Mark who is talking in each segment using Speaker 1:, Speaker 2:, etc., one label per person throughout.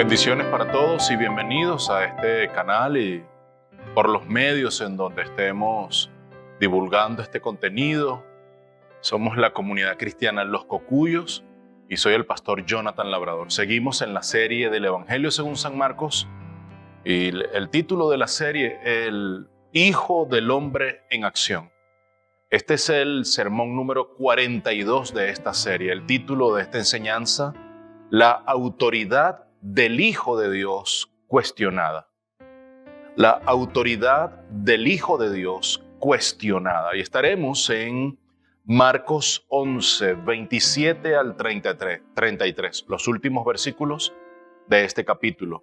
Speaker 1: Bendiciones para todos y bienvenidos a este canal y por los medios en donde estemos divulgando este contenido. Somos la comunidad cristiana Los Cocuyos y soy el pastor Jonathan Labrador. Seguimos en la serie del Evangelio según San Marcos y el título de la serie, El Hijo del Hombre en Acción. Este es el sermón número 42 de esta serie. El título de esta enseñanza, La autoridad del Hijo de Dios cuestionada. La autoridad del Hijo de Dios cuestionada. Y estaremos en Marcos 11, 27 al 33, los últimos versículos de este capítulo.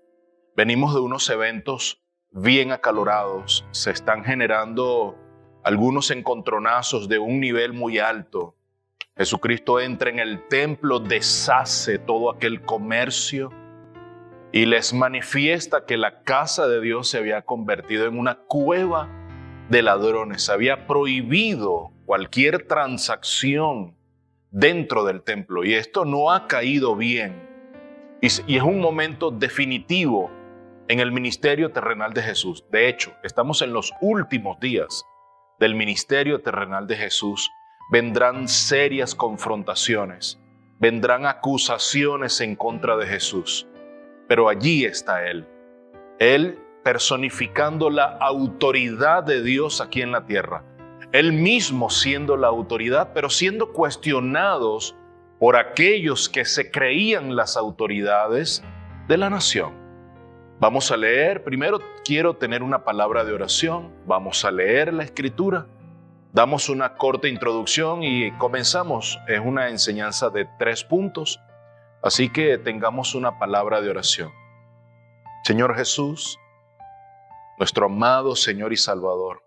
Speaker 1: Venimos de unos eventos bien acalorados. Se están generando algunos encontronazos de un nivel muy alto. Jesucristo entra en el templo, deshace todo aquel comercio y les manifiesta que la casa de Dios se había convertido en una cueva de ladrones. Había prohibido cualquier transacción dentro del templo y esto no ha caído bien. Y es un momento definitivo en el ministerio terrenal de Jesús. De hecho, estamos en los últimos días del ministerio terrenal de Jesús. Vendrán serias confrontaciones, vendrán acusaciones en contra de Jesús. Pero allí está Él personificando la autoridad de Dios aquí en la tierra. Él mismo siendo la autoridad, pero siendo cuestionados por aquellos que se creían las autoridades de la nación. Vamos a leer, primero quiero tener una palabra de oración, vamos a leer la Escritura, damos una corta introducción y comenzamos. Es una enseñanza de 3 puntos. Así que tengamos una palabra de oración. Señor Jesús, nuestro amado Señor y Salvador,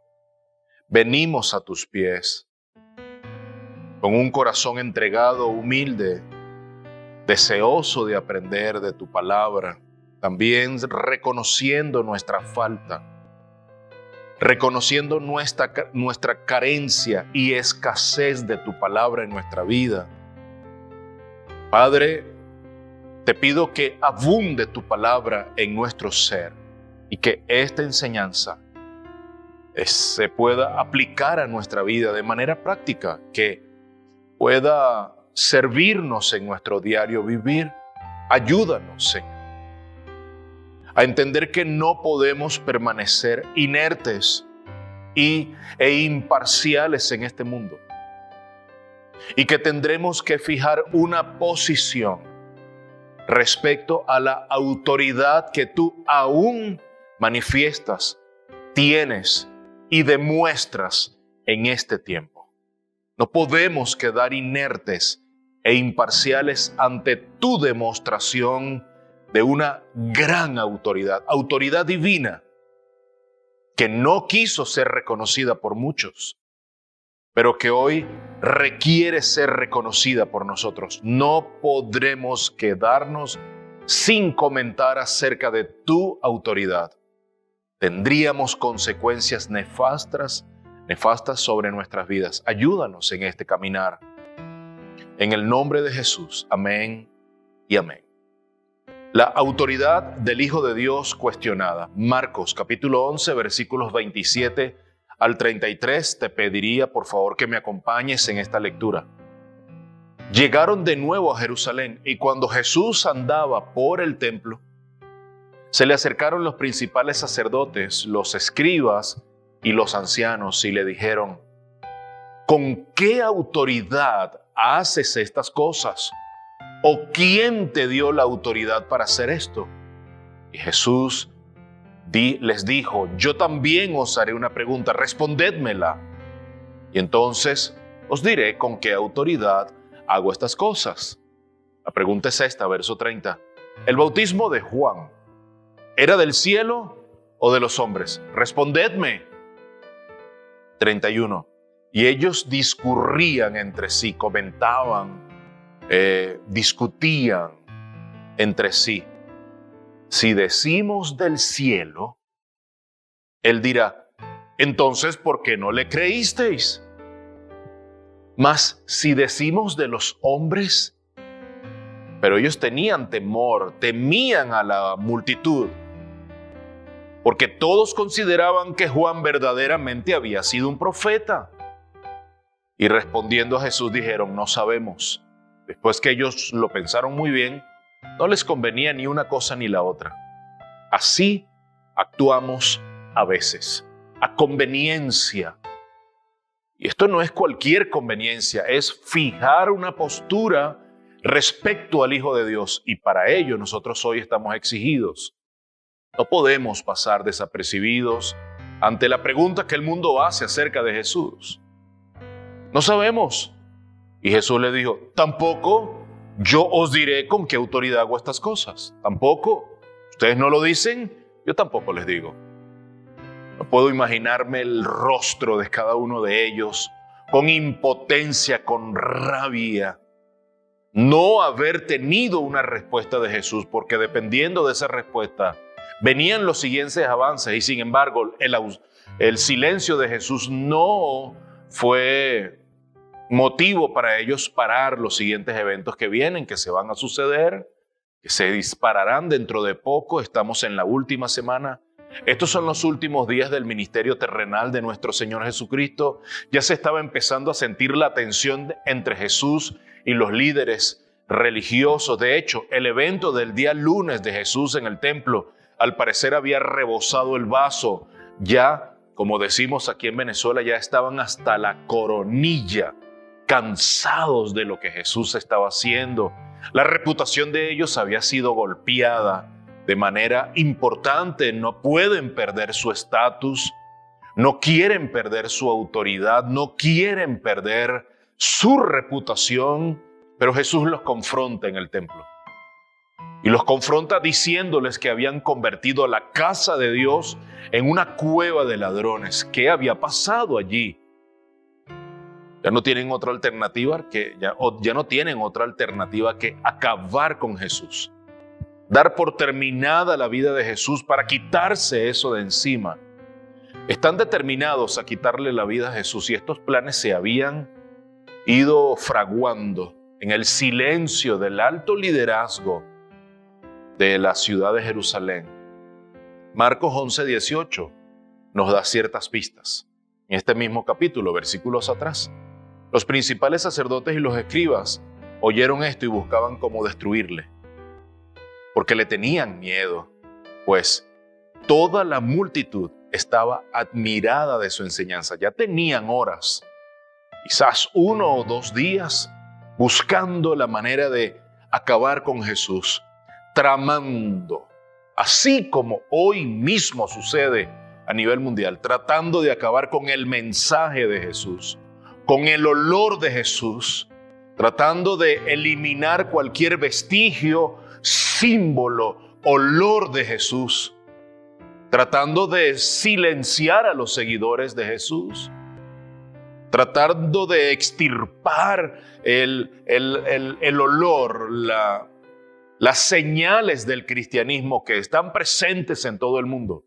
Speaker 1: venimos a tus pies con un corazón entregado, humilde, deseoso de aprender de tu palabra, también reconociendo nuestra falta, reconociendo nuestra carencia y escasez de tu palabra en nuestra vida. Padre, te pido que abunde tu palabra en nuestro ser y que esta enseñanza se pueda aplicar a nuestra vida de manera práctica, que pueda servirnos en nuestro diario vivir. Ayúdanos, Señor, a entender que no podemos permanecer inertes e imparciales en este mundo y que tendremos que fijar una posición respecto a la autoridad que tú aún manifiestas, tienes y demuestras en este tiempo. No podemos quedar inertes e imparciales ante tu demostración de una gran autoridad divina, que no quiso ser reconocida por muchos, pero que hoy requiere ser reconocida por nosotros. No podremos quedarnos sin comentar acerca de tu autoridad. Tendríamos consecuencias nefastas sobre nuestras vidas. Ayúdanos en este caminar. En el nombre de Jesús. Amén y amén. La autoridad del Hijo de Dios cuestionada. Marcos capítulo 11, versículos 27 al 33, te pediría por favor que me acompañes en esta lectura. Llegaron de nuevo a Jerusalén y cuando Jesús andaba por el templo, se le acercaron los principales sacerdotes, los escribas y los ancianos y le dijeron: ¿con qué autoridad haces estas cosas? ¿O quién te dio la autoridad para hacer esto? Y Jesús les dijo: yo también os haré una pregunta, respondedmela. Y entonces os diré con qué autoridad hago estas cosas. La pregunta es esta, verso 30. ¿El bautismo de Juan era del cielo o de los hombres? Respondedme. 31. Y ellos discurrían entre sí, comentaban, discutían entre sí. Si decimos del cielo, él dirá: entonces, ¿por qué no le creísteis? Mas si decimos de los hombres, Pero ellos tenían temor, temían a la multitud, porque todos consideraban que Juan verdaderamente había sido un profeta. Y respondiendo a Jesús dijeron, no sabemos. Después que ellos lo pensaron muy bien, no les convenía ni una cosa ni la otra. Así actuamos a veces, a conveniencia. Y esto no es cualquier conveniencia, es fijar una postura respecto al Hijo de Dios. Y para ello nosotros hoy estamos exigidos. No podemos pasar desapercibidos ante la pregunta que el mundo hace acerca de Jesús. No sabemos. Y Jesús le dijo, tampoco yo os diré con qué autoridad hago estas cosas. Tampoco. Ustedes no lo dicen, yo tampoco les digo. No puedo imaginarme el rostro de cada uno de ellos con impotencia, con rabia. No haber tenido una respuesta de Jesús, porque dependiendo de esa respuesta, venían los siguientes avances y sin embargo el silencio de Jesús no fue motivo para ellos parar los siguientes eventos que vienen, que se van a suceder, que se dispararán dentro de poco. Estamos en la última semana. Estos son los últimos días del ministerio terrenal de nuestro Señor Jesucristo. Ya se estaba empezando a sentir la tensión entre Jesús y los líderes religiosos. De hecho, el evento del día lunes de Jesús en el templo al parecer había rebosado el vaso. Ya, como decimos aquí en Venezuela, ya estaban hasta la coronilla, cansados de lo que Jesús estaba haciendo. La reputación de ellos había sido golpeada de manera importante. No pueden perder su estatus, no quieren perder su autoridad, no quieren perder su reputación, pero Jesús los confronta en el templo. Y los confronta diciéndoles que habían convertido la casa de Dios en una cueva de ladrones. ¿Qué había pasado allí? Ya no tienen otra alternativa ya no tienen otra alternativa que acabar con Jesús. Dar por terminada la vida de Jesús para quitarse eso de encima. Están determinados a quitarle la vida a Jesús y estos planes se habían ido fraguando en el silencio del alto liderazgo de la ciudad de Jerusalén. Marcos 11:18 nos da ciertas pistas. En este mismo capítulo, versículos atrás, los principales sacerdotes y los escribas oyeron esto y buscaban cómo destruirle, porque le tenían miedo, pues toda la multitud estaba admirada de su enseñanza. Ya tenían horas, quizás 1 o 2 días, buscando la manera de acabar con Jesús, tramando, así como hoy mismo sucede a nivel mundial, tratando de acabar con el mensaje de Jesús, con el olor de Jesús, tratando de eliminar cualquier vestigio, símbolo, olor de Jesús, tratando de silenciar a los seguidores de Jesús, tratando de extirpar el olor, las señales del cristianismo que están presentes en todo el mundo.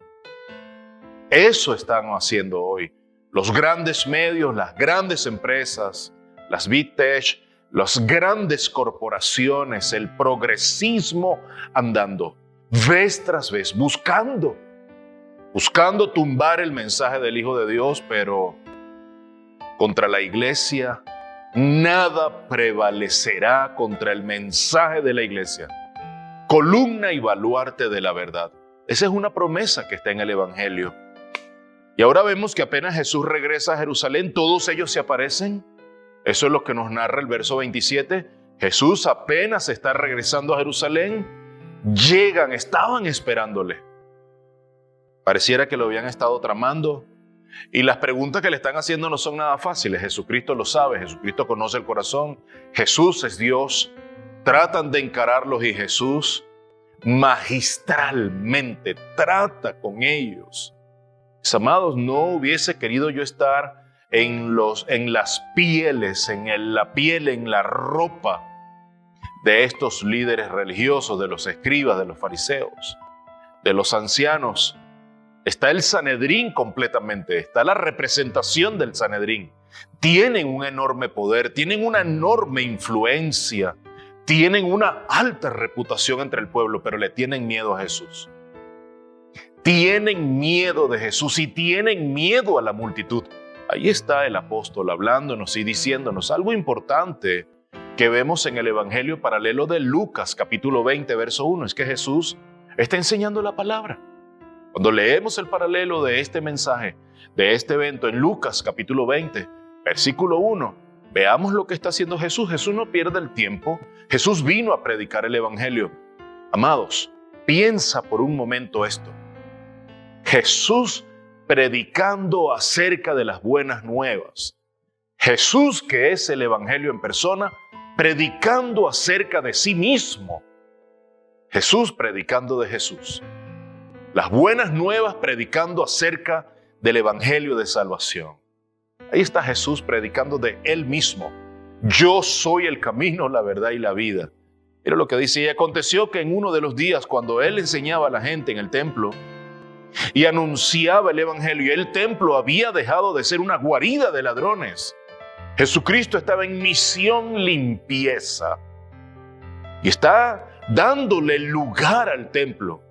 Speaker 1: Eso están haciendo hoy los grandes medios, las grandes empresas, las Big Tech, las grandes corporaciones, el progresismo andando vez tras vez, buscando tumbar el mensaje del Hijo de Dios, pero contra la iglesia nada prevalecerá contra el mensaje de la iglesia. Columna y baluarte de la verdad. Esa es una promesa que está en el Evangelio. Y ahora vemos que apenas Jesús regresa a Jerusalén, todos ellos se aparecen. Eso es lo que nos narra el verso 27. Jesús apenas está regresando a Jerusalén. Llegan, estaban esperándole. Pareciera que lo habían estado tramando. Y las preguntas que le están haciendo no son nada fáciles. Jesucristo lo sabe, Jesucristo conoce el corazón. Jesús es Dios. Tratan de encararlos y Jesús magistralmente trata con ellos. Mis amados, no hubiese querido yo estar en las pieles, en la ropa de estos líderes religiosos, de los escribas, de los fariseos, de los ancianos. Está el Sanedrín completamente, está la representación del Sanedrín. Tienen un enorme poder, tienen una enorme influencia, tienen una alta reputación entre el pueblo, pero le tienen miedo a Jesús. Tienen miedo de Jesús y tienen miedo a la multitud. Ahí está el apóstol hablándonos y diciéndonos algo importante que vemos en el Evangelio paralelo de Lucas, capítulo 20, verso 1. Es que Jesús está enseñando la palabra. Cuando leemos el paralelo de este mensaje, de este evento en Lucas, capítulo 20, versículo 1, veamos lo que está haciendo Jesús. Jesús no pierde el tiempo. Jesús vino a predicar el Evangelio. Amados, piensa por un momento esto. Jesús predicando acerca de las buenas nuevas. Jesús, que es el Evangelio en persona, predicando acerca de sí mismo. Jesús predicando de Jesús. Las buenas nuevas predicando acerca del Evangelio de salvación. Ahí está Jesús predicando de Él mismo. Yo soy el camino, la verdad y la vida. Mira lo que dice. Y aconteció que en uno de los días, cuando Él enseñaba a la gente en el templo y anunciaba el Evangelio, y el templo había dejado de ser una guarida de ladrones, Jesucristo estaba en misión limpieza y está dándole lugar al templo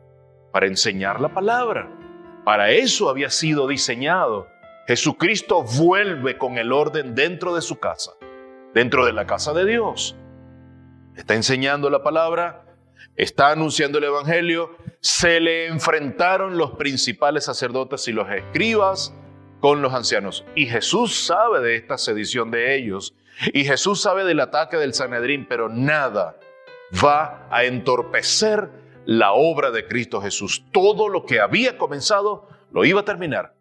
Speaker 1: para enseñar la palabra. Para eso había sido diseñado. Jesucristo vuelve con el orden dentro de su casa, dentro de la casa de Dios. Está enseñando la palabra, está anunciando el Evangelio. Se le enfrentaron los principales sacerdotes y los escribas con los ancianos. Y Jesús sabe de esta sedición de ellos. Y Jesús sabe del ataque del Sanedrín, pero nada va a entorpecer la obra de Cristo Jesús. Todo lo que había comenzado, lo iba a terminar.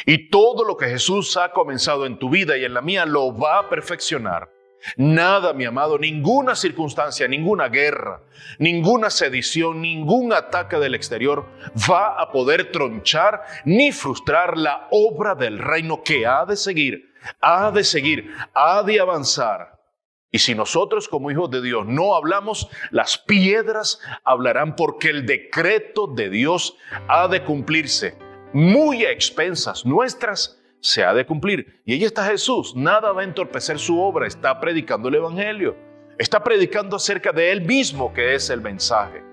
Speaker 1: Y todo lo que Jesús ha comenzado en tu vida y en la mía, lo va a perfeccionar. Nada, mi amado, ninguna circunstancia, ninguna guerra, ninguna sedición, ningún ataque del exterior va a poder tronchar ni frustrar la obra del reino que ha de seguir, ha de avanzar. Y si nosotros como hijos de Dios no hablamos, las piedras hablarán, porque el decreto de Dios ha de cumplirse. Muy a expensas nuestras se ha de cumplir. Y ahí está Jesús. Nada va a entorpecer su obra. Está predicando el Evangelio. Está predicando acerca de Él mismo, que es el mensaje.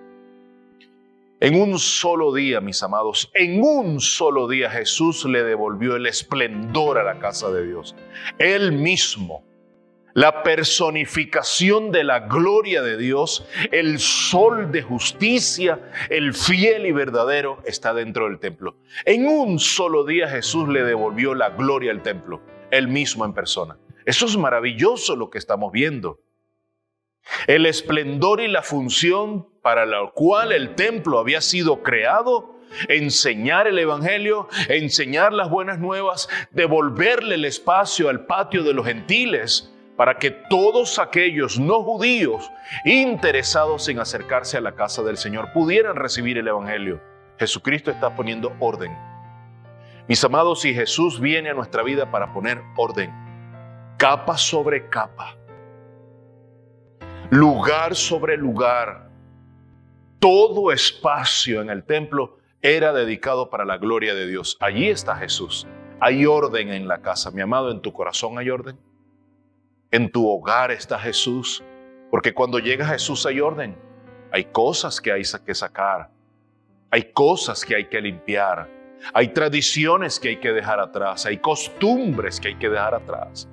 Speaker 1: En un solo día, mis amados, en un solo día Jesús le devolvió el esplendor a la casa de Dios. Él mismo, la personificación de la gloria de Dios, el sol de justicia, el fiel y verdadero, está dentro del templo. En un solo día Jesús le devolvió la gloria al templo, Él mismo en persona. Eso es maravilloso lo que estamos viendo. El esplendor y la función para la cual el templo había sido creado, enseñar el Evangelio, enseñar las buenas nuevas, devolverle el espacio al patio de los gentiles, para que todos aquellos no judíos interesados en acercarse a la casa del Señor pudieran recibir el Evangelio. Jesucristo está poniendo orden. Mis amados, si Jesús viene a nuestra vida para poner orden, capa sobre capa, lugar sobre lugar, todo espacio en el templo era dedicado para la gloria de Dios. Allí está Jesús. Hay orden en la casa. Mi amado, ¿en tu corazón hay orden? En tu hogar está Jesús, porque cuando llega Jesús hay orden. Hay cosas que hay que sacar, hay cosas que hay que limpiar, hay tradiciones que hay que dejar atrás, hay costumbres que hay que dejar atrás.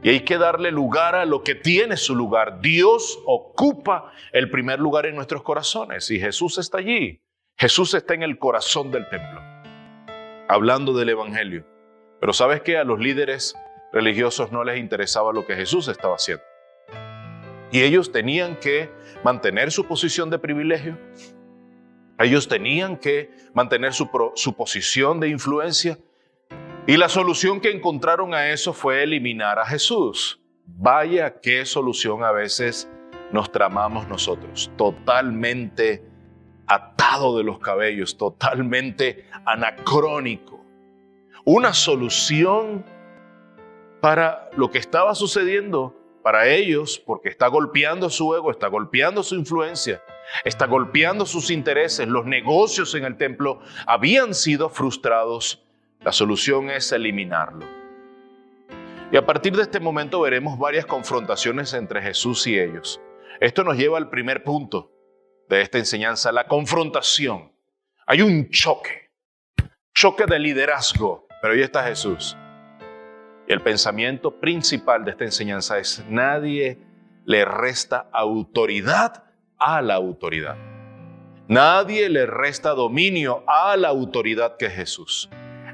Speaker 1: Y hay que darle lugar a lo que tiene su lugar. Dios ocupa el primer lugar en nuestros corazones y Jesús está allí. Jesús está en el corazón del templo, hablando del Evangelio. Pero ¿sabes qué? A los líderes religiosos no les interesaba lo que Jesús estaba haciendo. Y ellos tenían que mantener su posición de privilegio. Ellos tenían que mantener su posición de influencia. Y la solución que encontraron a eso fue eliminar a Jesús. Vaya qué solución a veces nos tramamos nosotros. Totalmente atado de los cabellos, totalmente anacrónico. Una solución para lo que estaba sucediendo para ellos, porque está golpeando su ego, está golpeando su influencia, está golpeando sus intereses. Los negocios en el templo habían sido frustrados. La solución es eliminarlo. Y a partir de este momento veremos varias confrontaciones entre Jesús y ellos. Esto nos lleva al primer punto de esta enseñanza, la confrontación. Hay un choque de liderazgo, pero ahí está Jesús. Y el pensamiento principal de esta enseñanza es: nadie le resta autoridad a la autoridad. Nadie le resta dominio a la autoridad que es Jesús.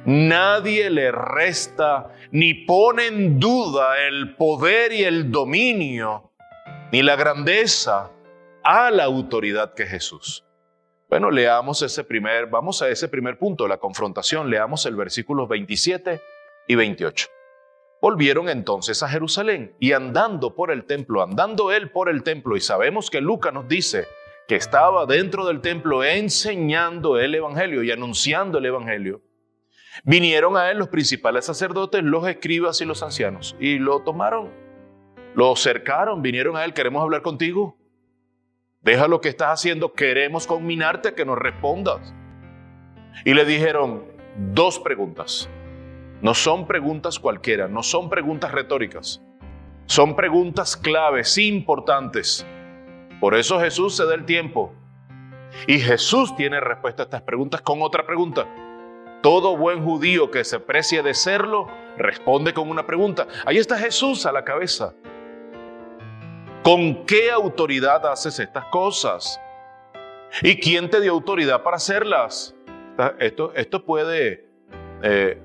Speaker 1: Nadie le resta ni pone en duda el poder y el dominio, ni la grandeza a la autoridad que es Jesús. Bueno, vamos a ese primer punto, la confrontación. Leamos el versículos 27 y 28. Volvieron entonces a Jerusalén y andando él por el templo, y sabemos que Lucas nos dice que estaba dentro del templo enseñando el evangelio y anunciando el evangelio, vinieron a él los principales sacerdotes, los escribas y los ancianos, y lo tomaron, lo cercaron, vinieron a él: queremos hablar contigo, deja lo que estás haciendo, queremos conminarte a que nos respondas. Y le dijeron 2 preguntas. No son preguntas cualquiera, no son preguntas retóricas, son preguntas claves, importantes. Por eso Jesús se da el tiempo. Y Jesús tiene respuesta a estas preguntas con otra pregunta. Todo buen judío que se precie de serlo responde con una pregunta. Ahí está Jesús a la cabeza. ¿Con qué autoridad haces estas cosas? ¿Y quién te dio autoridad para hacerlas? Esto puede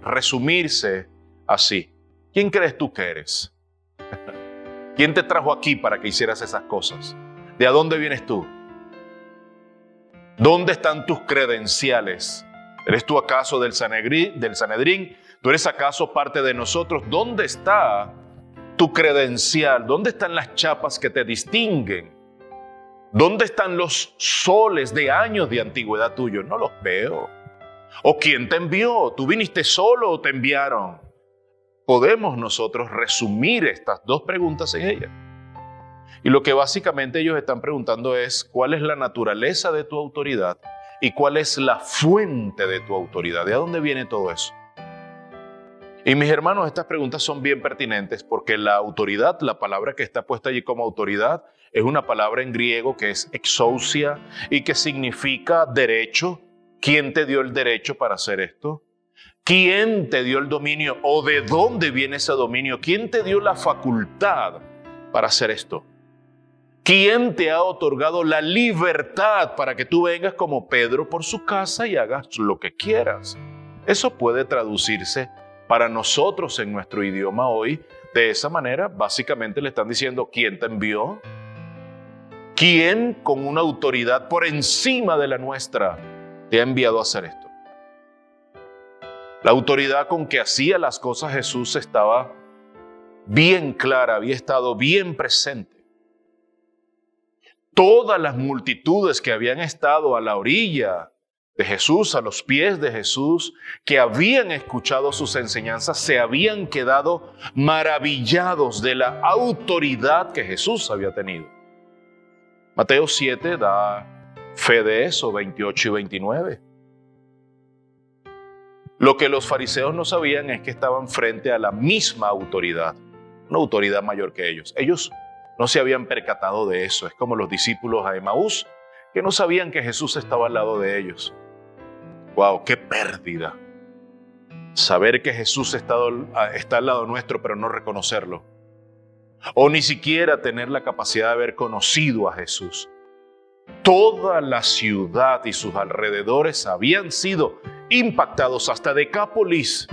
Speaker 1: resumirse así. ¿Quién crees tú que eres? ¿Quién te trajo aquí para que hicieras esas cosas? ¿De dónde vienes tú? ¿Dónde están tus credenciales? ¿Eres tú acaso del Sanedrín? ¿Tú eres acaso parte de nosotros? ¿Dónde está tu credencial? ¿Dónde están las chapas que te distinguen? ¿Dónde están los soles de años de antigüedad tuyo? No los veo. ¿O quién te envió? ¿Tú viniste solo o te enviaron? Podemos nosotros resumir estas 2 preguntas en ellas. Y lo que básicamente ellos están preguntando es: ¿cuál es la naturaleza de tu autoridad? ¿Y cuál es la fuente de tu autoridad? ¿De dónde viene todo eso? Y mis hermanos, estas preguntas son bien pertinentes porque la autoridad, la palabra que está puesta allí como autoridad, es una palabra en griego que es exousia y que significa derecho. ¿Quién te dio el derecho para hacer esto? ¿Quién te dio el dominio o de dónde viene ese dominio? ¿Quién te dio la facultad para hacer esto? ¿Quién te ha otorgado la libertad para que tú vengas como Pedro por su casa y hagas lo que quieras? Eso puede traducirse para nosotros en nuestro idioma hoy de esa manera. Básicamente le están diciendo: ¿quién te envió? ¿Quién con una autoridad por encima de la nuestra te ha enviado a hacer esto? La autoridad con que hacía las cosas Jesús estaba bien clara, había estado bien presente. Todas las multitudes que habían estado a la orilla de Jesús, a los pies de Jesús, que habían escuchado sus enseñanzas, se habían quedado maravillados de la autoridad que Jesús había tenido. Mateo 7 da fe de eso, 28 y 29. Lo que los fariseos no sabían es que estaban frente a la misma autoridad, una autoridad mayor que ellos. Ellos no se habían percatado de eso. Es como los discípulos a Emaús, que no sabían que Jesús estaba al lado de ellos. ¡Wow! ¡Qué pérdida! Saber que Jesús está al lado nuestro, pero no reconocerlo. O ni siquiera tener la capacidad de haber conocido a Jesús. Toda la ciudad y sus alrededores habían sido impactados, hasta Decápolis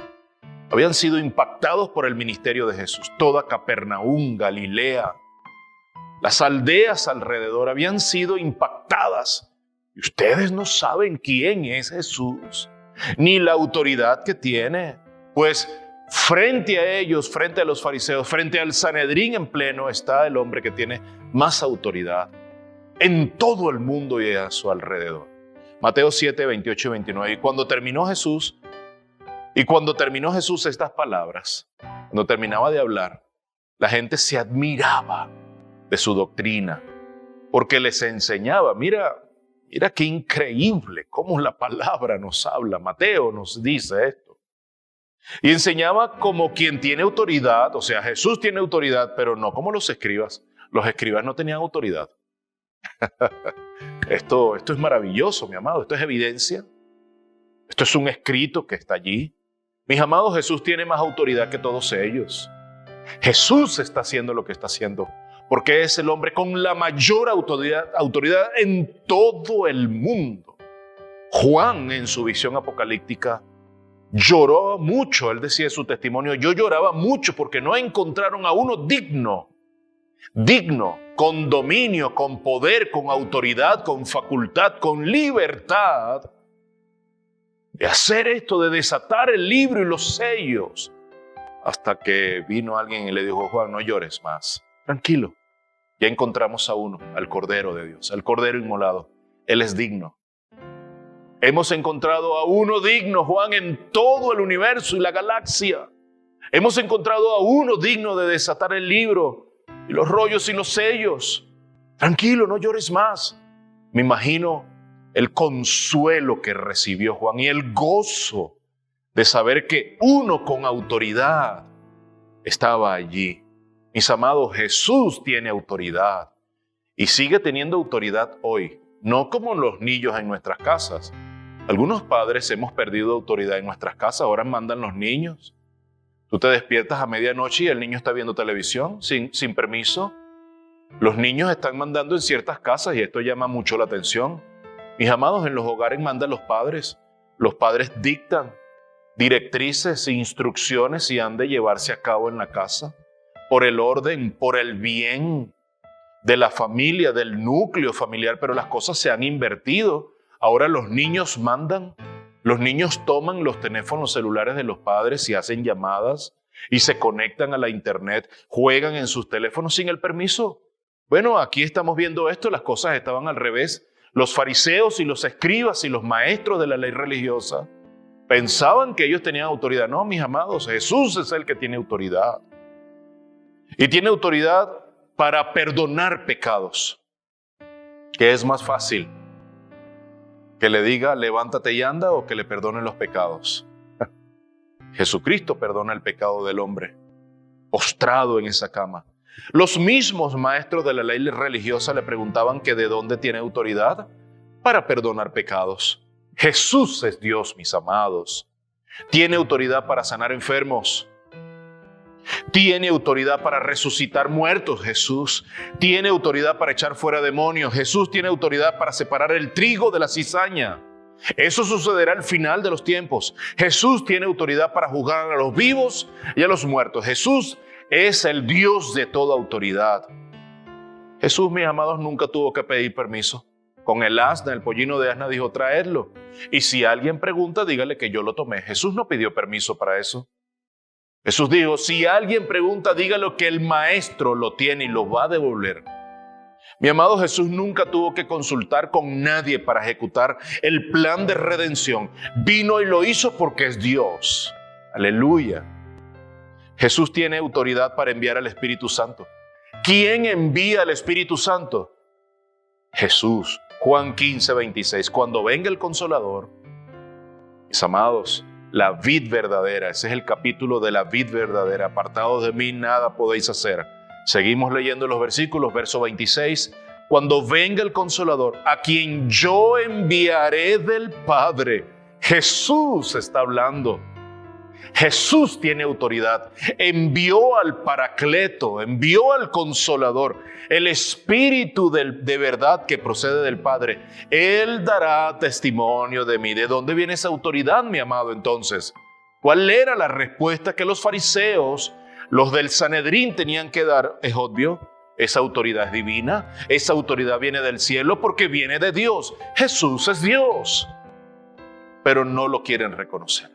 Speaker 1: habían sido impactados por el ministerio de Jesús. Toda Capernaum, Galilea, las aldeas alrededor habían sido impactadas. Y ustedes no saben quién es Jesús, ni la autoridad que tiene. Pues frente a ellos, frente a los fariseos, frente al Sanedrín en pleno, está el hombre que tiene más autoridad en todo el mundo y a su alrededor. Mateo 7, 28 y 29. Y cuando terminó Jesús estas palabras, cuando terminaba de hablar, la gente se admiraba de su doctrina, porque les enseñaba. Mira qué increíble cómo la palabra nos habla. Mateo nos dice esto. Y enseñaba como quien tiene autoridad, o sea, Jesús tiene autoridad, pero no como los escribas, Los escribas no tenían autoridad. Esto es maravilloso, mi amado. Esto es evidencia. Esto es un escrito que está allí. Mis amados, Jesús tiene más autoridad que todos ellos. Jesús está haciendo lo que está haciendo, porque es el hombre con la mayor autoridad en todo el mundo. Juan, en su visión apocalíptica, lloró mucho. Él decía en su testimonio: yo lloraba mucho porque no encontraron a uno digno, con dominio, con poder, con autoridad, con facultad, con libertad, de hacer esto, de desatar el libro y los sellos. Hasta que vino alguien y le dijo: Juan, no llores más. Tranquilo, ya encontramos a uno, al Cordero de Dios, al Cordero inmolado. Él es digno. Hemos encontrado a uno digno, Juan, en todo el universo y la galaxia. Hemos encontrado a uno digno de desatar el libro y los rollos y los sellos. Tranquilo, no llores más. Me imagino el consuelo que recibió Juan y el gozo de saber que uno con autoridad estaba allí. Mis amados, Jesús tiene autoridad y sigue teniendo autoridad hoy, no como los niños en nuestras casas. Algunos padres hemos perdido autoridad en nuestras casas, ahora mandan los niños. Tú te despiertas a medianoche y el niño está viendo televisión sin permiso. Los niños están mandando en ciertas casas y esto llama mucho la atención. Mis amados, en los hogares mandan los padres. Los padres dictan directrices e instrucciones y han de llevarse a cabo en la casa por el orden, por el bien de la familia, del núcleo familiar, pero las cosas se han invertido. Ahora los niños mandan, los niños toman los teléfonos celulares de los padres y hacen llamadas y se conectan a la internet, juegan en sus teléfonos sin el permiso. Bueno, aquí estamos viendo esto, las cosas estaban al revés. Los fariseos y los escribas y los maestros de la ley religiosa pensaban que ellos tenían autoridad. No, mis amados, Jesús es el que tiene autoridad. Y tiene autoridad para perdonar pecados. ¿Qué es más fácil? ¿Que le diga levántate y anda o que le perdone los pecados? Jesucristo perdona el pecado del hombre, postrado en esa cama. Los mismos maestros de la ley religiosa le preguntaban que de dónde tiene autoridad para perdonar pecados. Jesús es Dios, mis amados. Tiene autoridad para sanar enfermos. Tiene autoridad para resucitar muertos, Jesús. Tiene autoridad para echar fuera demonios. Jesús tiene autoridad para separar el trigo de la cizaña. Eso sucederá al final de los tiempos. Jesús tiene autoridad para juzgar a los vivos y a los muertos. Jesús es el Dios de toda autoridad. Jesús, mis amados, nunca tuvo que pedir permiso. Con el asna, el pollino de asna, dijo traerlo. Y si alguien pregunta, dígale que yo lo tomé. Jesús no pidió permiso para eso. Jesús dijo, si alguien pregunta, dígalo que el maestro lo tiene y lo va a devolver. Mi amado, Jesús nunca tuvo que consultar con nadie para ejecutar el plan de redención. Vino y lo hizo porque es Dios. Aleluya. Jesús tiene autoridad para enviar al Espíritu Santo. ¿Quién envía al Espíritu Santo? Jesús. Juan 15:26. Cuando venga el Consolador, mis amados, la vid verdadera, ese es el capítulo de la vid verdadera. Apartados de mí nada podéis hacer. Seguimos leyendo los versículos, verso 26. Cuando venga el Consolador, a quien yo enviaré del Padre. Jesús está hablando. Jesús tiene autoridad. Envió al Paracleto, envió al Consolador, el Espíritu de verdad que procede del Padre. Él dará testimonio de mí. ¿De dónde viene esa autoridad, mi amado, entonces? ¿Cuál era la respuesta que los fariseos, los del Sanedrín, tenían que dar? Es obvio, esa autoridad es divina, esa autoridad viene del cielo porque viene de Dios. Jesús es Dios, pero no lo quieren reconocer.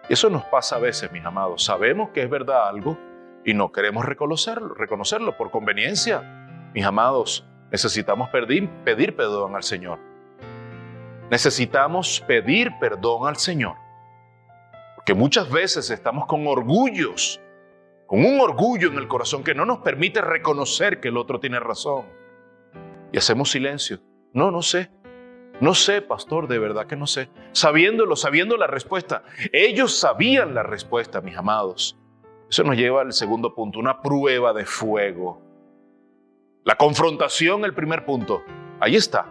Speaker 1: Y eso nos pasa a veces, mis amados. Sabemos que es verdad algo y no queremos reconocerlo por conveniencia. Mis amados, necesitamos pedir perdón al Señor. Necesitamos pedir perdón al Señor. Porque muchas veces estamos con orgullos, con un orgullo en el corazón que no nos permite reconocer que el otro tiene razón. Y hacemos silencio. No sé. No sé, pastor, de verdad que no sé. Sabiendo la respuesta. Ellos sabían la respuesta, mis amados. Eso nos lleva al segundo punto, una prueba de fuego. La confrontación, el primer punto. Ahí está.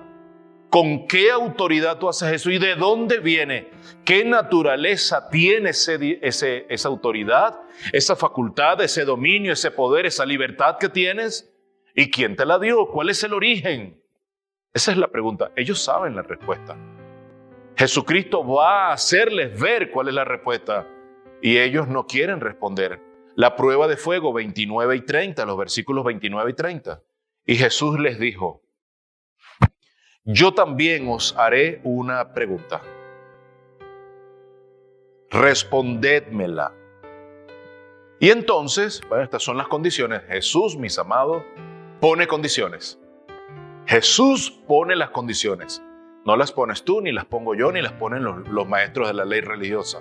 Speaker 1: ¿Con qué autoridad tú haces eso? ¿Y de dónde viene? ¿Qué naturaleza tiene esa autoridad, esa facultad, ese dominio, ese poder, esa libertad que tienes? ¿Y quién te la dio? ¿Cuál es el origen? Esa es la pregunta. Ellos saben la respuesta. Jesucristo va a hacerles ver cuál es la respuesta y ellos no quieren responder. La prueba de fuego 29 y 30, los versículos 29 y 30. Y Jesús les dijo: yo también os haré una pregunta. Respondedmela. Y entonces, bueno, estas son las condiciones. Jesús, mis amados, pone condiciones. Jesús pone las condiciones. No las pones tú, ni las pongo yo, ni las ponen los maestros de la ley religiosa.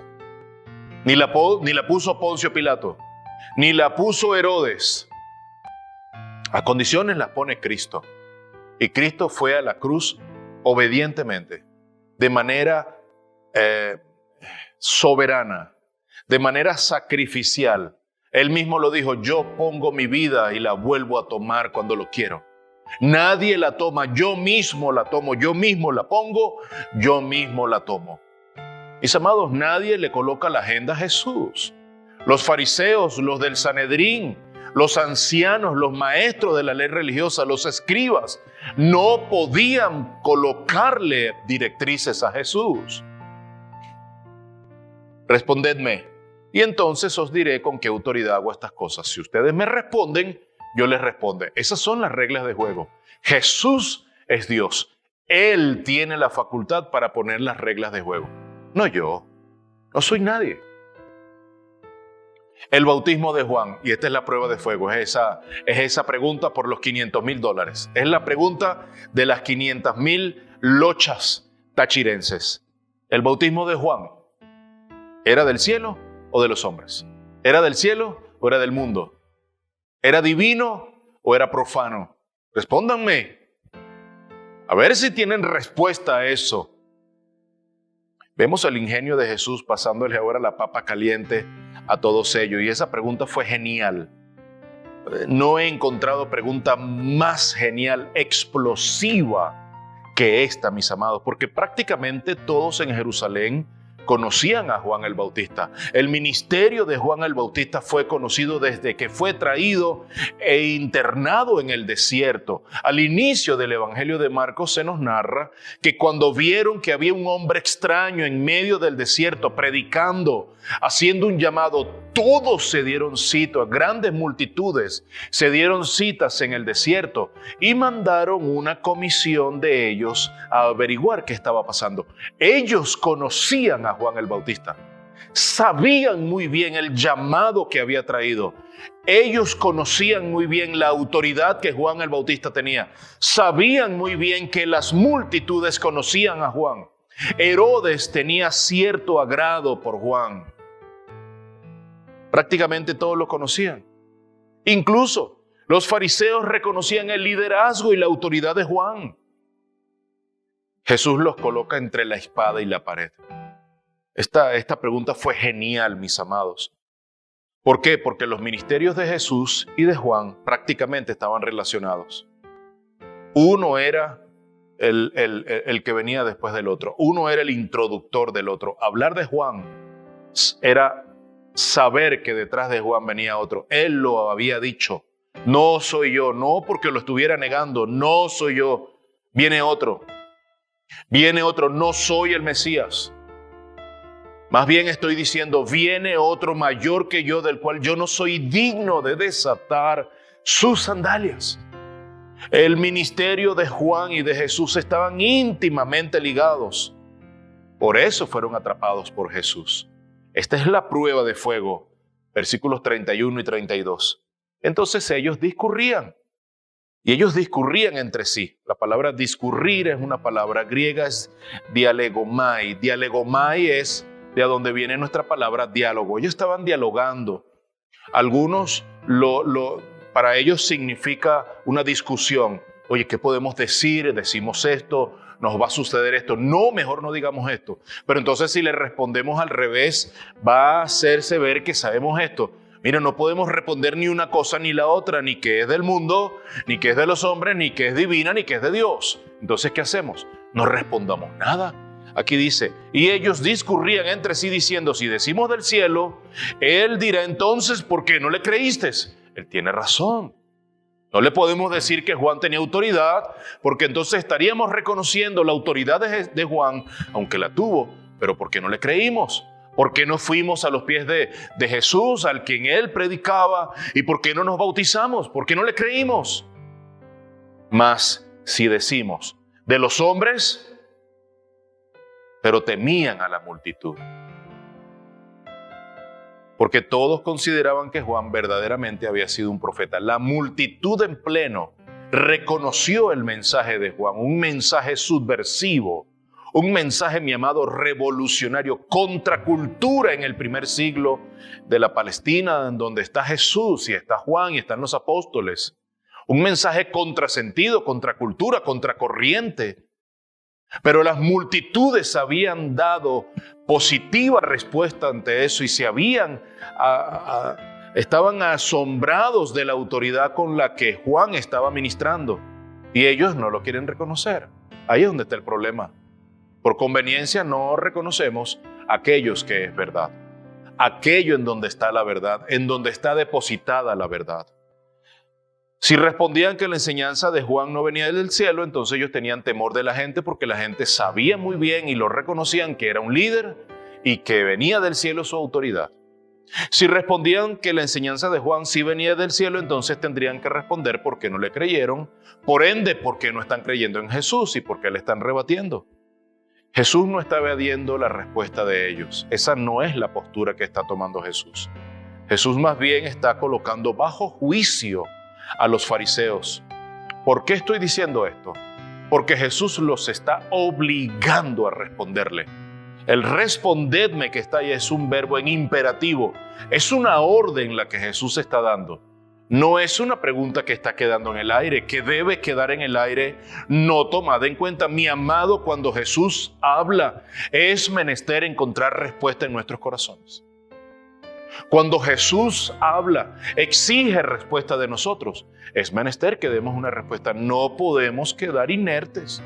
Speaker 1: Ni la puso Poncio Pilato, ni la puso Herodes. Las condiciones las pone Cristo. Y Cristo fue a la cruz obedientemente, de manera soberana, de manera sacrificial. Él mismo lo dijo: yo pongo mi vida y la vuelvo a tomar cuando lo quiero. Nadie la toma, yo mismo la tomo, yo mismo la pongo, yo mismo la tomo. Mis amados, nadie le coloca la agenda a Jesús. Los fariseos, los del Sanedrín, los ancianos, los maestros de la ley religiosa, los escribas, no podían colocarle directrices a Jesús. Respondedme, y entonces os diré con qué autoridad hago estas cosas. Si ustedes me responden, yo les respondo. Esas son las reglas de juego. Jesús es Dios. Él tiene la facultad para poner las reglas de juego. No yo. No soy nadie. El bautismo de Juan, y esta es la prueba de fuego, es esa pregunta por los $500,000. Es la pregunta de las 500,000 lochas tachirenses. El bautismo de Juan, ¿era del cielo o de los hombres? ¿Era del cielo o era del mundo? ¿Era divino o era profano? Respóndanme. A ver si tienen respuesta a eso. Vemos el ingenio de Jesús pasándole ahora la papa caliente a todos ellos. Y esa pregunta fue genial. No he encontrado pregunta más genial, explosiva que esta, mis amados, porque prácticamente todos en Jerusalén conocían a Juan el Bautista. El ministerio de Juan el Bautista fue conocido desde que fue traído e internado en el desierto. Al inicio del Evangelio de Marcos se nos narra que cuando vieron que había un hombre extraño en medio del desierto predicando, haciendo un llamado, todos se dieron cita, grandes multitudes se dieron citas en el desierto y mandaron una comisión de ellos a averiguar qué estaba pasando. Ellos conocían a Juan el Bautista, sabían muy bien el llamado que había traído. Ellos conocían muy bien la autoridad que Juan el Bautista tenía. Sabían muy bien que las multitudes conocían a Juan. Herodes tenía cierto agrado por Juan. Prácticamente todos lo conocían. Incluso los fariseos reconocían el liderazgo y la autoridad de Juan. Jesús los coloca entre la espada y la pared. Esta pregunta fue genial, mis amados. ¿Por qué? Porque los ministerios de Jesús y de Juan prácticamente estaban relacionados. Uno era el que venía después del otro. Uno era el introductor del otro. Hablar de Juan era saber que detrás de Juan venía otro. Él lo había dicho. No soy yo, no porque lo estuviera negando, no soy yo. Viene otro, no soy el Mesías. Más bien estoy diciendo, viene otro mayor que yo, del cual yo no soy digno de desatar sus sandalias. El ministerio de Juan y de Jesús estaban íntimamente ligados. Por eso fueron atrapados por Jesús. Esta es la prueba de fuego, versículos 31 y 32. Entonces ellos discurrían. Y ellos discurrían entre sí. La palabra discurrir es una palabra griega, es dialegomai. Dialegomai es de donde viene nuestra palabra diálogo. Ellos estaban dialogando. Algunos para ellos significa una discusión. Oye, ¿qué podemos decir? Decimos esto, nos va a suceder esto. No, mejor no digamos esto. Pero entonces si le respondemos al revés, va a hacerse ver que sabemos esto. mira, no podemos responder ni una cosa ni la otra, ni que es del mundo, ni que es de los hombres, ni que es divina, ni que es de Dios. Entonces, ¿qué hacemos? No respondamos nada. Aquí dice, y ellos discurrían entre sí diciendo, si decimos del cielo, Él dirá entonces, ¿por qué no le creíste? Él tiene razón. No le podemos decir que Juan tenía autoridad, porque entonces estaríamos reconociendo la autoridad de Juan, aunque la tuvo, pero ¿por qué no le creímos? ¿Por qué no fuimos a los pies de Jesús, al quien Él predicaba? ¿Y por qué no nos bautizamos? ¿Por qué no le creímos? Mas si decimos, de los hombres, pero temían a la multitud. Porque todos consideraban que Juan verdaderamente había sido un profeta. La multitud en pleno reconoció el mensaje de Juan, un mensaje subversivo, un mensaje, mi amado, revolucionario, contracultura en el primer siglo de la Palestina, en donde está Jesús y está Juan y están los apóstoles. Un mensaje contrasentido, contracultura, contracorriente. Pero las multitudes habían dado positiva respuesta ante eso y estaban asombrados de la autoridad con la que Juan estaba ministrando. Y ellos no lo quieren reconocer. Ahí es donde está el problema. Por conveniencia no reconocemos aquellos que es verdad. Aquello en donde está la verdad, en donde está depositada la verdad. Si respondían que la enseñanza de Juan no venía del cielo, entonces ellos tenían temor de la gente porque la gente sabía muy bien y lo reconocían que era un líder y que venía del cielo su autoridad. Si respondían que la enseñanza de Juan sí venía del cielo, entonces tendrían que responder por qué no le creyeron, por ende, por qué no están creyendo en Jesús y por qué le están rebatiendo. Jesús no está evadiendo la respuesta de ellos. Esa no es la postura que está tomando Jesús. Jesús más bien está colocando bajo juicio a los fariseos. ¿Por qué estoy diciendo esto? Porque Jesús los está obligando a responderle. El respondedme que está ahí es un verbo en imperativo. Es una orden la que Jesús está dando. No es una pregunta que está quedando en el aire, que debe quedar en el aire, no tomada en cuenta. Mi amado, cuando Jesús habla, es menester encontrar respuesta en nuestros corazones. Cuando Jesús habla, exige respuesta de nosotros. Es menester que demos una respuesta. No podemos quedar inertes.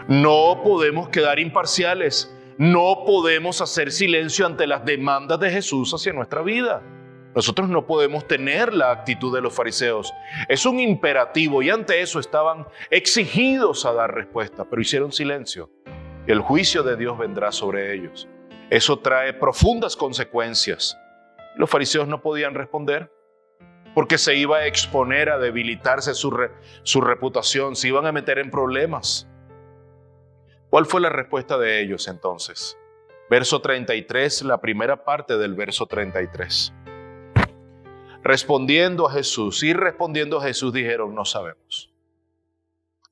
Speaker 1: No podemos quedar imparciales. No podemos hacer silencio ante las demandas de Jesús hacia nuestra vida. Nosotros no podemos tener la actitud de los fariseos. Es un imperativo y ante eso estaban exigidos a dar respuesta, pero hicieron silencio. Y el juicio de Dios vendrá sobre ellos. Eso trae profundas consecuencias. Los fariseos no podían responder porque se iba a exponer a debilitarse su reputación, se iban a meter en problemas. ¿Cuál fue la respuesta de ellos entonces? Verso 33, la primera parte del verso 33. Respondiendo a Jesús dijeron, no sabemos.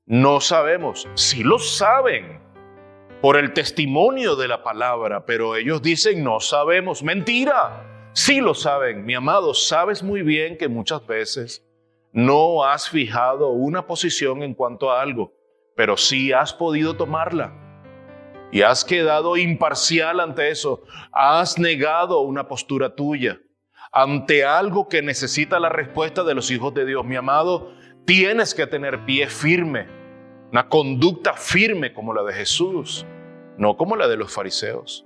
Speaker 1: No sabemos. Sí lo saben por el testimonio de la palabra, pero ellos dicen, no sabemos. Mentira. Sí lo saben, mi amado, sabes muy bien que muchas veces no has fijado una posición en cuanto a algo, pero sí has podido tomarla y has quedado imparcial ante eso. Has negado una postura tuya ante algo que necesita la respuesta de los hijos de Dios. Mi amado, tienes que tener pie firme, una conducta firme como la de Jesús, no como la de los fariseos.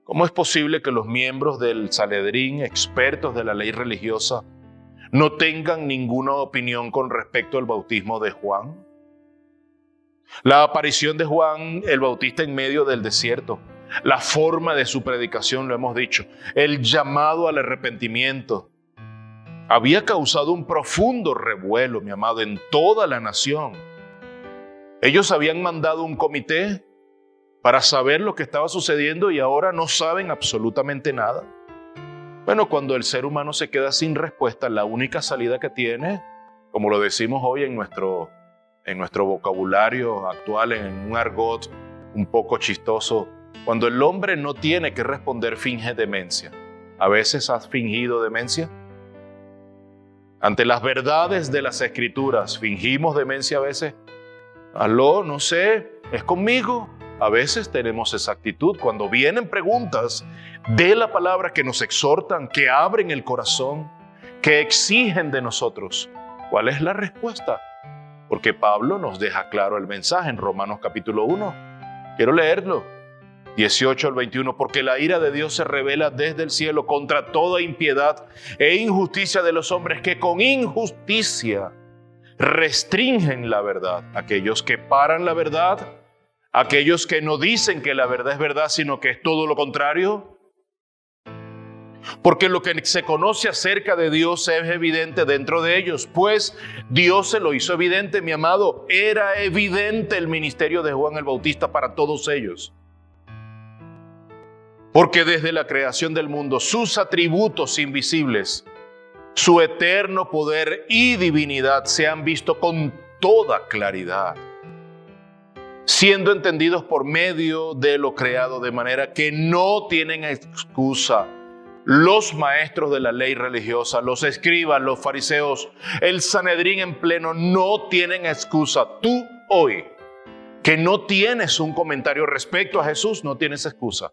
Speaker 1: ¿Cómo es posible que los miembros del Sanedrín, expertos de la ley religiosa, no tengan ninguna opinión con respecto al bautismo de Juan? La aparición de Juan el Bautista en medio del desierto, la forma de su predicación, lo hemos dicho, el llamado al arrepentimiento, había causado un profundo revuelo, mi amado, en toda la nación. Ellos habían mandado un comité para saber lo que estaba sucediendo y ahora no saben absolutamente nada. Bueno, cuando el ser humano se queda sin respuesta, la única salida que tiene, como lo decimos hoy en nuestro vocabulario actual, en un argot un poco chistoso, cuando el hombre no tiene que responder, finge demencia. ¿A veces has fingido demencia? Ante las verdades de las Escrituras, ¿fingimos demencia a veces? Aló, no sé, ¿es conmigo? a veces tenemos esa actitud cuando vienen preguntas de la palabra que nos exhortan, que abren el corazón, que exigen de nosotros. ¿Cuál es la respuesta? Porque Pablo nos deja claro el mensaje en Romanos capítulo 1. Quiero leerlo. 18 al 21, porque la ira de Dios se revela desde el cielo contra toda impiedad e injusticia de los hombres que con injusticia restringen la verdad. Aquellos que paran la verdad, aquellos que no dicen que la verdad es verdad, sino que es todo lo contrario. Porque lo que se conoce acerca de Dios es evidente dentro de ellos, pues Dios se lo hizo evidente, mi amado. Era evidente el ministerio de Juan el Bautista para todos ellos. Porque desde la creación del mundo, sus atributos invisibles, su eterno poder y divinidad se han visto con toda claridad, siendo entendidos por medio de lo creado, de manera que no tienen excusa. Los maestros de la ley religiosa, los escribas, los fariseos, el Sanedrín en pleno, no tienen excusa. Tú hoy, que no tienes un comentario respecto a Jesús, no tienes excusa.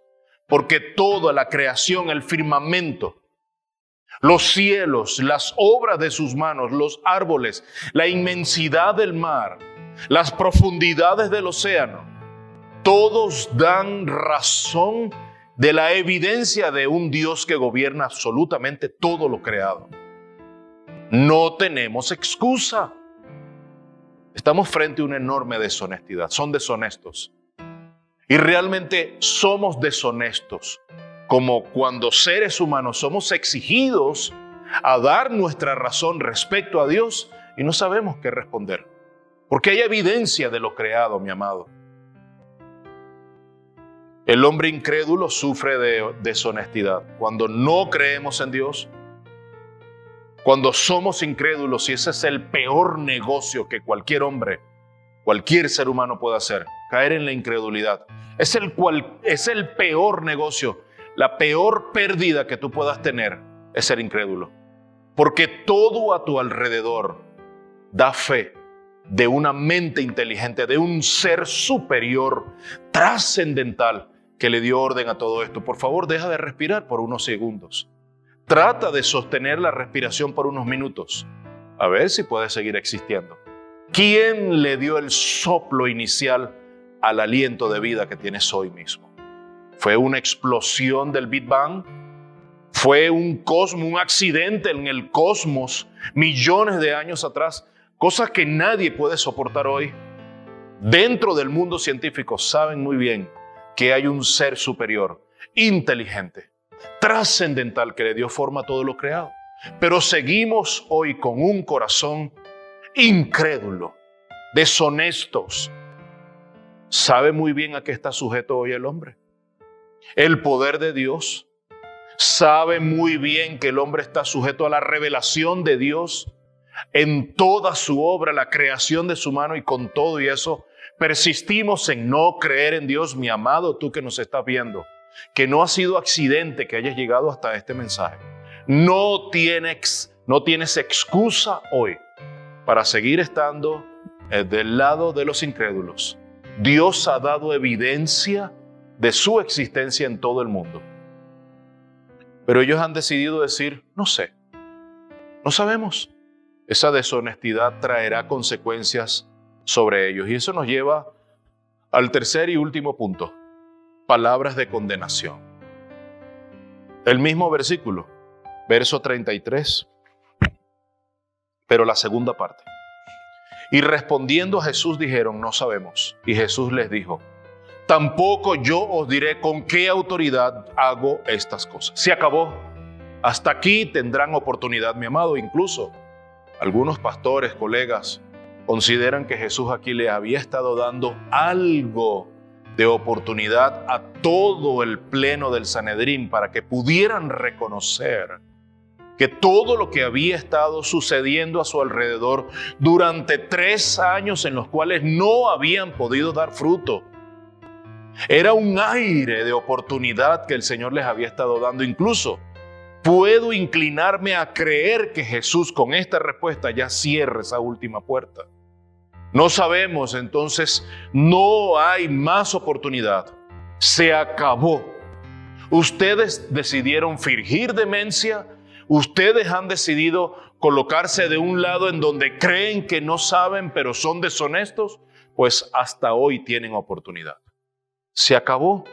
Speaker 1: Porque toda la creación, el firmamento, los cielos, las obras de sus manos, los árboles, la inmensidad del mar, las profundidades del océano, todos dan razón de la evidencia de un Dios que gobierna absolutamente todo lo creado. No tenemos excusa. Estamos frente a una enorme deshonestidad. Son deshonestos. Y realmente somos deshonestos, como cuando seres humanos somos exigidos a dar nuestra razón respecto a Dios y no sabemos qué responder. Porque hay evidencia de lo creado, mi amado. El hombre incrédulo sufre de deshonestidad. Cuando no creemos en Dios, cuando somos incrédulos, y ese es el peor negocio que cualquier hombre, cualquier ser humano puede hacer, caer en la incredulidad. Es el peor negocio, la peor pérdida que tú puedas tener es ser incrédulo. Porque todo a tu alrededor da fe de una mente inteligente, de un ser superior, trascendental, que le dio orden a todo esto. Por favor, deja de respirar por unos segundos. Trata de sostener la respiración por unos minutos. A ver si puedes seguir existiendo. ¿Quién le dio el soplo inicial al aliento de vida que tienes hoy mismo? ¿Fue una explosión del Big Bang? ¿Fue un accidente en el cosmos millones de años atrás? Cosas que nadie puede soportar hoy. Dentro del mundo científico saben muy bien que hay un ser superior, inteligente, trascendental, que le dio forma a todo lo creado. Pero seguimos hoy con un corazón incrédulo, deshonestos. ¿Sabe muy bien a qué está sujeto hoy el hombre? El poder de Dios. Sabe muy bien que el hombre está sujeto a la revelación de Dios en toda su obra, la creación de su mano, y con todo y eso persistimos en no creer en Dios. Mi amado, tú que nos estás viendo, que no ha sido accidente que hayas llegado hasta este mensaje. No tienes excusa hoy para seguir estando del lado de los incrédulos. Dios ha dado evidencia de su existencia en todo el mundo. Pero ellos han decidido decir, no sé, no sabemos. Esa deshonestidad traerá consecuencias sobre ellos. Y eso nos lleva al tercer y último punto. Palabras de condenación. El mismo versículo, verso 33, pero la segunda parte. Y respondiendo a Jesús dijeron, no sabemos. Y Jesús les dijo, tampoco yo os diré con qué autoridad hago estas cosas. Se acabó. Hasta aquí tendrán oportunidad, mi amado. Incluso algunos pastores, colegas, consideran que Jesús aquí le había estado dando algo de oportunidad a todo el pleno del Sanedrín para que pudieran reconocer que todo lo que había estado sucediendo a su alrededor durante 3 años en los cuales no habían podido dar fruto, era un aire de oportunidad que el Señor les había estado dando. Incluso puedo inclinarme a creer que Jesús con esta respuesta ya cierra esa última puerta. No sabemos, entonces no hay más oportunidad. Se acabó. Ustedes decidieron fingir demencia. Ustedes han decidido colocarse de un lado en donde creen que no saben, pero son deshonestos. Pues hasta hoy tienen oportunidad. Se acabó.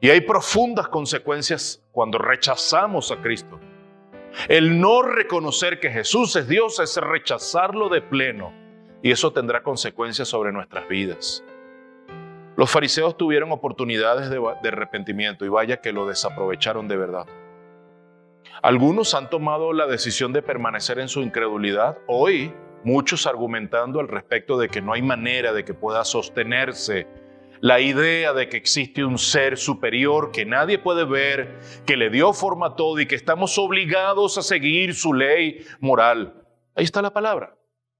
Speaker 1: Y hay profundas consecuencias cuando rechazamos a Cristo. El no reconocer que Jesús es Dios es rechazarlo de pleno. Y eso tendrá consecuencias sobre nuestras vidas. Los fariseos tuvieron oportunidades de arrepentimiento y vaya que lo desaprovecharon de verdad. Algunos han tomado la decisión de permanecer en su incredulidad. Hoy, muchos argumentando al respecto de que no hay manera de que pueda sostenerse la idea de que existe un ser superior que nadie puede ver, que le dio forma a todo y que estamos obligados a seguir su ley moral. Ahí está la palabra.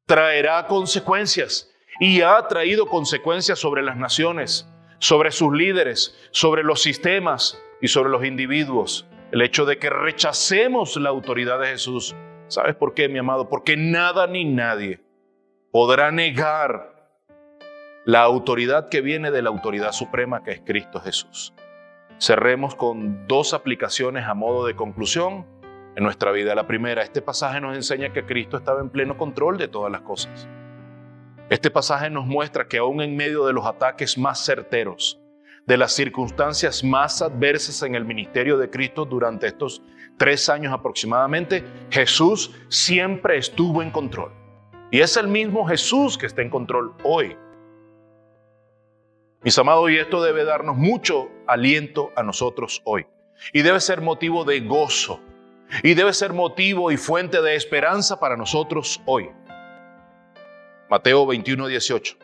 Speaker 1: Traerá consecuencias y ha traído consecuencias sobre las naciones, sobre sus líderes, sobre los sistemas y sobre los individuos. El hecho de que rechacemos la autoridad de Jesús. ¿Sabes por qué, mi amado? Porque nada ni nadie podrá negar la autoridad que viene de la autoridad suprema que es Cristo Jesús. Cerremos con dos aplicaciones a modo de conclusión en nuestra vida. La primera, este pasaje nos enseña que Cristo estaba en pleno control de todas las cosas. Este pasaje nos muestra que aún en medio de los ataques más certeros, de las circunstancias más adversas en el ministerio de Cristo durante estos 3 años aproximadamente, Jesús siempre estuvo en control. Y es el mismo Jesús que está en control hoy. Mis amados, y esto debe darnos mucho aliento a nosotros hoy. Y debe ser motivo de gozo. Y debe ser motivo y fuente de esperanza para nosotros hoy. Mateo 21:18.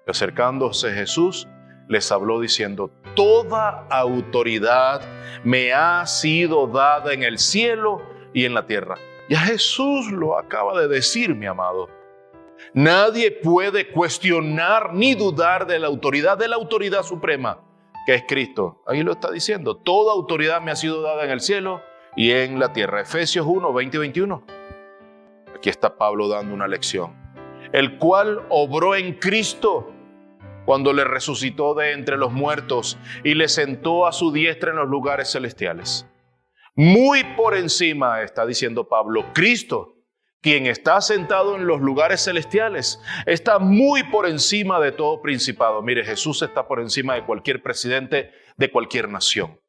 Speaker 1: Acercándose Jesús, les habló diciendo: toda autoridad me ha sido dada en el cielo y en la tierra. Ya Jesús lo acaba de decir, mi amado. Nadie puede cuestionar ni dudar de la autoridad suprema, que es Cristo. Ahí lo está diciendo. Toda autoridad me ha sido dada en el cielo y en la tierra. Efesios 1:20-21. Aquí está Pablo dando una lección. El cual obró en Cristo cuando le resucitó de entre los muertos y le sentó a su diestra en los lugares celestiales. Muy por encima, está diciendo Pablo, Cristo, quien está sentado en los lugares celestiales, está muy por encima de todo principado. Mire, Jesús está por encima de cualquier presidente de cualquier nación.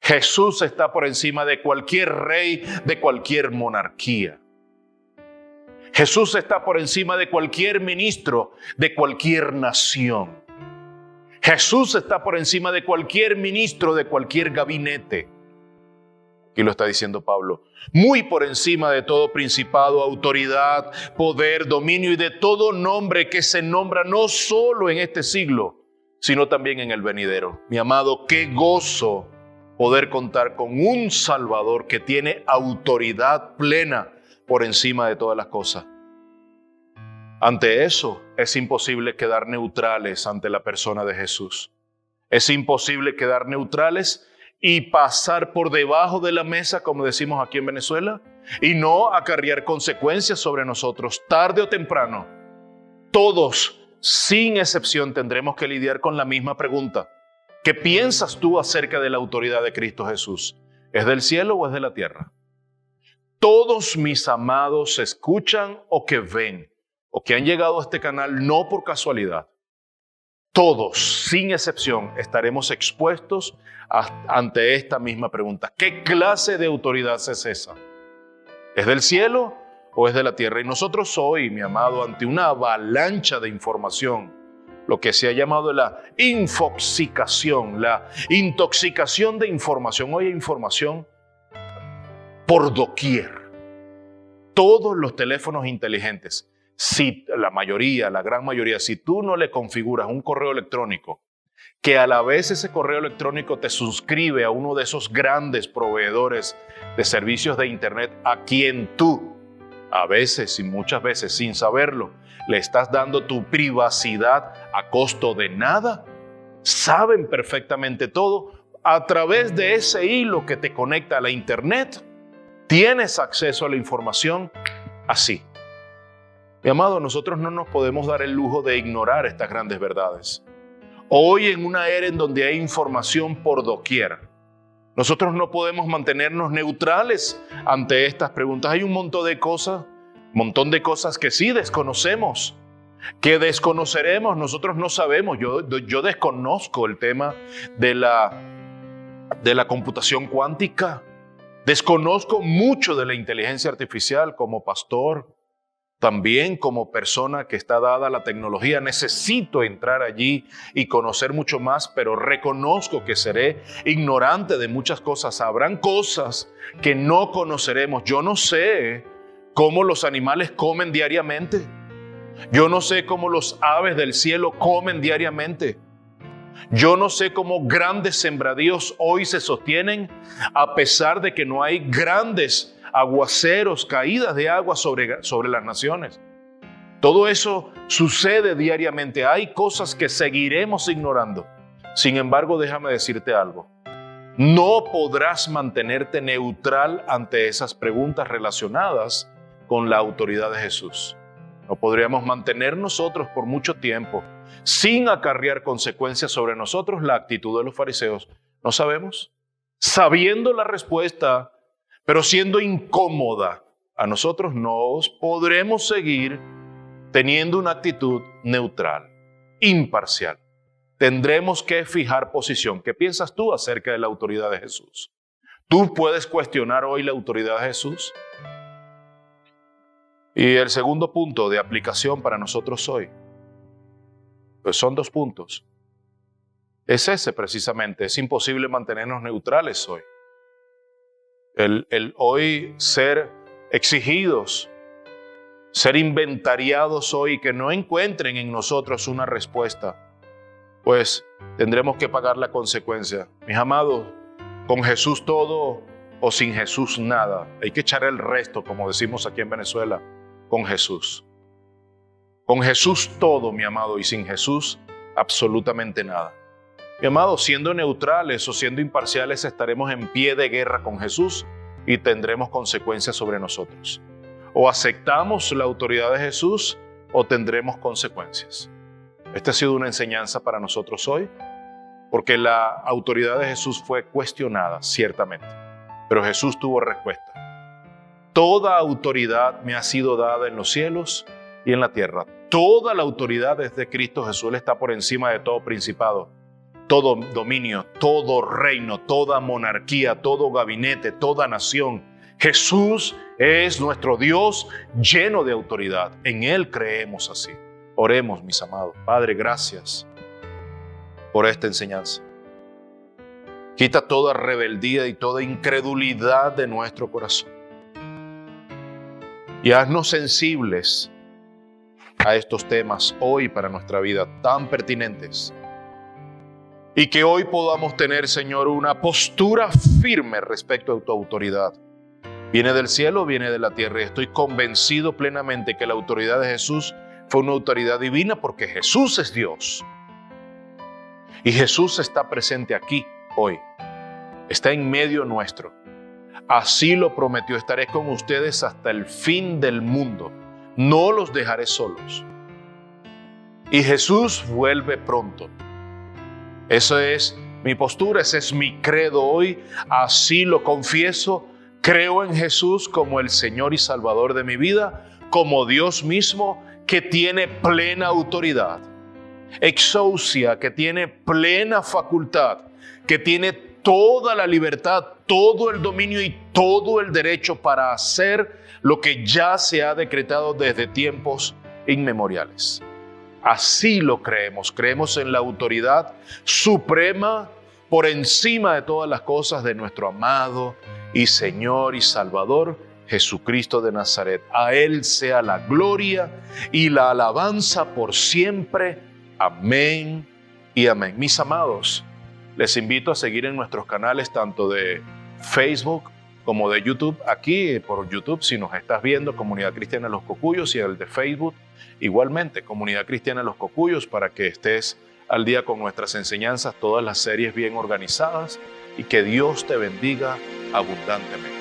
Speaker 1: Jesús está por encima de cualquier rey de cualquier monarquía. Jesús está por encima de cualquier ministro de cualquier nación. Jesús está por encima de cualquier ministro de cualquier gabinete. Aquí lo está diciendo Pablo. Muy por encima de todo principado, autoridad, poder, dominio y de todo nombre que se nombra no solo en este siglo, sino también en el venidero. Mi amado, qué gozo poder contar con un Salvador que tiene autoridad plena por encima de todas las cosas. Ante eso, es imposible quedar neutrales ante la persona de Jesús. Es imposible quedar neutrales y pasar por debajo de la mesa, como decimos aquí en Venezuela, y no acarrear consecuencias sobre nosotros. Tarde o temprano, todos, sin excepción, tendremos que lidiar con la misma pregunta. ¿Qué piensas tú acerca de la autoridad de Cristo Jesús? ¿Es del cielo o es de la tierra? Todos mis amados escuchan o que ven, o que han llegado a este canal no por casualidad. Todos, sin excepción, estaremos expuestos ante esta misma pregunta. ¿Qué clase de autoridad es esa? ¿Es del cielo o es de la tierra? Y nosotros hoy, mi amado, ante una avalancha de información, lo que se ha llamado la infoxicación, la intoxicación de información. Hoy hay información por doquier. Todos los teléfonos inteligentes, si la gran mayoría, si tú no le configuras un correo electrónico, que a la vez ese correo electrónico te suscribe a uno de esos grandes proveedores de servicios de internet a quien tú, a veces y muchas veces sin saberlo, le estás dando tu privacidad a costo de nada, saben perfectamente todo. A través de ese hilo que te conecta a la internet, tienes acceso a la información así. Mi amado, nosotros no nos podemos dar el lujo de ignorar estas grandes verdades. Hoy, en una era en donde hay información por doquier, nosotros no podemos mantenernos neutrales ante estas preguntas. Hay un montón de cosas que sí desconocemos, que desconoceremos, nosotros no sabemos. Yo desconozco el tema de la computación cuántica. Desconozco mucho de la inteligencia artificial como pastor. También como persona que está dada a la tecnología, necesito entrar allí y conocer mucho más, pero reconozco que seré ignorante de muchas cosas. Habrán cosas que no conoceremos. Yo no sé cómo los animales comen diariamente. Yo no sé cómo los aves del cielo comen diariamente. Yo no sé cómo grandes sembradíos hoy se sostienen a pesar de que no hay grandes aguaceros, caídas de agua sobre las naciones. Todo eso sucede diariamente. Hay cosas que seguiremos ignorando. Sin embargo, déjame decirte algo. No podrás mantenerte neutral ante esas preguntas relacionadas con la autoridad de Jesús. No podríamos mantener nosotros por mucho tiempo sin acarrear consecuencias sobre nosotros. La actitud de los fariseos, ¿no sabemos? Sabiendo la respuesta, pero siendo incómoda, a nosotros no podremos seguir teniendo una actitud neutral, imparcial. Tendremos que fijar posición. ¿Qué piensas tú acerca de la autoridad de Jesús? ¿Tú puedes cuestionar hoy la autoridad de Jesús? Y el segundo punto de aplicación para nosotros hoy, pues son 2 puntos. Es ese precisamente, es imposible mantenernos neutrales hoy. El hoy ser exigidos, ser inventariados hoy, que no encuentren en nosotros una respuesta, pues tendremos que pagar la consecuencia. Mis amados, con Jesús todo o sin Jesús nada. Hay que echar el resto, como decimos aquí en Venezuela, con Jesús. Con Jesús todo, mi amado, y sin Jesús absolutamente nada. Mi amado, siendo neutrales o siendo imparciales, estaremos en pie de guerra con Jesús y tendremos consecuencias sobre nosotros. O aceptamos la autoridad de Jesús o tendremos consecuencias. Esta ha sido una enseñanza para nosotros hoy, porque la autoridad de Jesús fue cuestionada, ciertamente, pero Jesús tuvo respuesta. Toda autoridad me ha sido dada en los cielos y en la tierra. Toda la autoridad es de Cristo Jesús. Él está por encima de todo principado, todo dominio, todo reino, toda monarquía, todo gabinete, toda nación. Jesús es nuestro Dios lleno de autoridad. En Él creemos así. Oremos, mis amados. Padre, gracias por esta enseñanza. Quita toda rebeldía y toda incredulidad de nuestro corazón. Y haznos sensibles a estos temas hoy para nuestra vida tan pertinentes. Y que hoy podamos tener, Señor, una postura firme respecto a tu autoridad. Viene del cielo, viene de la tierra. Y estoy convencido plenamente que la autoridad de Jesús fue una autoridad divina porque Jesús es Dios. Y Jesús está presente aquí hoy. Está en medio nuestro. Así lo prometió. Estaré con ustedes hasta el fin del mundo. No los dejaré solos. Y Jesús vuelve pronto. Esa es mi postura, ese es mi credo hoy. Así lo confieso. Creo en Jesús como el Señor y Salvador de mi vida, como Dios mismo que tiene plena autoridad. Exousia, que tiene plena facultad, que tiene toda la libertad, todo el dominio y todo el derecho para hacer lo que ya se ha decretado desde tiempos inmemoriales. Así lo creemos. Creemos en la autoridad suprema por encima de todas las cosas de nuestro amado y Señor y Salvador Jesucristo de Nazaret. A Él sea la gloria y la alabanza por siempre. Amén y amén. Mis amados, les invito a seguir en nuestros canales tanto de Facebook como de YouTube. Aquí por YouTube, si nos estás viendo, Comunidad Cristiana Los Cocuyos, y el de Facebook, igualmente, Comunidad Cristiana Los Cocuyos, para que estés al día con nuestras enseñanzas, todas las series bien organizadas, y que Dios te bendiga abundantemente.